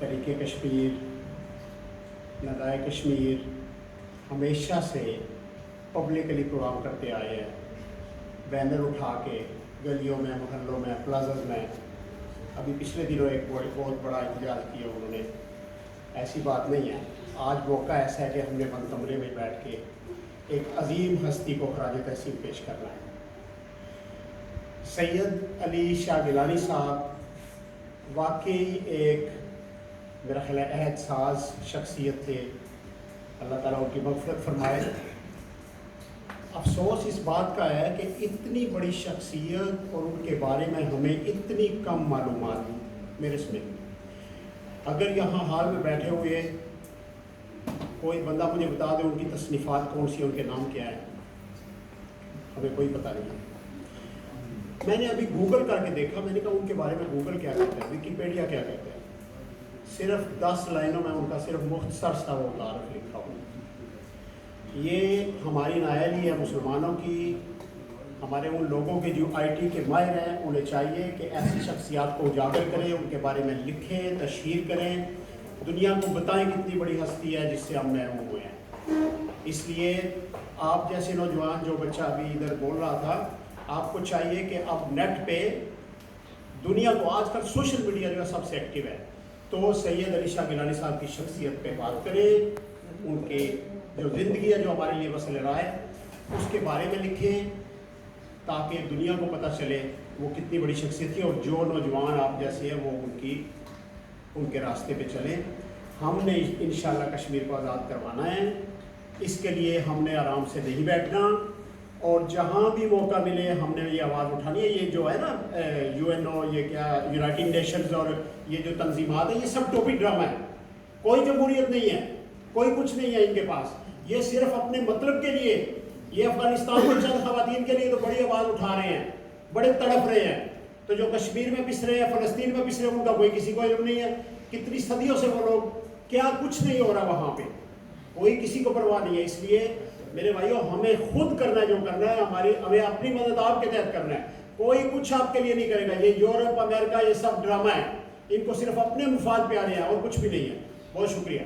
तहरीक कश्मीर, नदाए कश्मीर हमेशा से publicly programme करते आए हैं, बैनर उठा के गलियों में, मोहल्लों में, प्लाज़ाज में। अभी पिछले दिनों एक बहुत बड़ा एहतजाज किया उन्होंने। ऐसी बात नहीं है, आज मौका ऐसा है कि हमने बंद कमरे में बैठ के एक अजीम हस्ती को खराज तहसीन पेश करना है। सैयद अली शाह गिलानी साहब वाकई एक मेरा ख्याल है अहद साज शख्सियत थे, अल्लाह ताला उनकी मग़फ़िरत फरमाए। अफसोस इस बात का है कि इतनी बड़ी शख्सियत और उनके बारे में हमें इतनी कम मालूमात मेरे समेत। अगर यहाँ हाल में बैठे हुए कोई बंदा मुझे बता दे उनकी तसनीफ़ात कौन सी, उनके नाम क्या है, हमें कोई पता नहीं है। मैंने अभी गूगल करके देखा, मैंने कहा उनके बारे में गूगल क्या कहता है, विकीपीडिया क्या कहता है। सिर्फ 10 लाइनों में उनका सिर्फ मुख्तसर सा वो तारुफ लिखा हुआ। ये हमारी नायली है मुसलमानों की, हमारे उन लोगों के जो IT के माहिर हैं, उन्हें चाहिए कि ऐसी शख्सियात को उजागर करें, उनके बारे में लिखें, तशहीर करें, दुनिया को बताएं कितनी बड़ी हस्ती है जिससे हम महरूम हुए हैं। इसलिए आप जैसे नौजवान, जो बच्चा अभी इधर बोल रहा था, आपको चाहिए कि अब नेट पे दुनिया को, आजकल सोशल मीडिया जो है सबसे एक्टिव है, तो सैयद अली शाह गिलानी साहब की शख्सियत पे बात करें, उनके जो ज़िंदगी है जो हमारे लिए मसले रहा है उसके बारे में लिखें, ताकि दुनिया को पता चले वो कितनी बड़ी शख्सियत थी। और जो नौजवान आप जैसे हैं वो उनके रास्ते पे चलें। हमने इंशाअल्लाह कश्मीर को आज़ाद करवाना है, इसके लिए हमने आराम से नहीं बैठना, और जहाँ भी मौका मिले हमने ये आवाज़ उठानी है। ये जो है ना UNO, ये क्या यूनाइटेड नेशंस और ये जो तंजीमात है, ये सब टोपी ड्रामा है। कोई जमहूरियत नहीं है, कोई कुछ नहीं है इनके पास। ये सिर्फ अपने मतलब के लिए, ये अफगानिस्तान में चंद खवातीन के लिए तो बड़ी आवाज़ उठा रहे हैं, बड़े तड़प रहे हैं। तो जो कश्मीर में पिस रहे हैं, फ़लस्तीन में पिस रहे हैं, उनका कोई किसी को इल्म नहीं है। कितनी सदियों से वो लोग, क्या कुछ नहीं हो रहा वहाँ पे, कोई किसी को परवाह नहीं है। इसलिए मेरे भाइयों, हमें खुद करना है जो करना है, हमें अपनी मदद आपके तहत करना है। कोई कुछ आपके लिए नहीं करेगा। ये यूरोप, अमेरिका, ये सब ड्रामा है, इनको सिर्फ अपने मुफाद पे आ रहे हैं और कुछ भी नहीं है। बहुत शुक्रिया।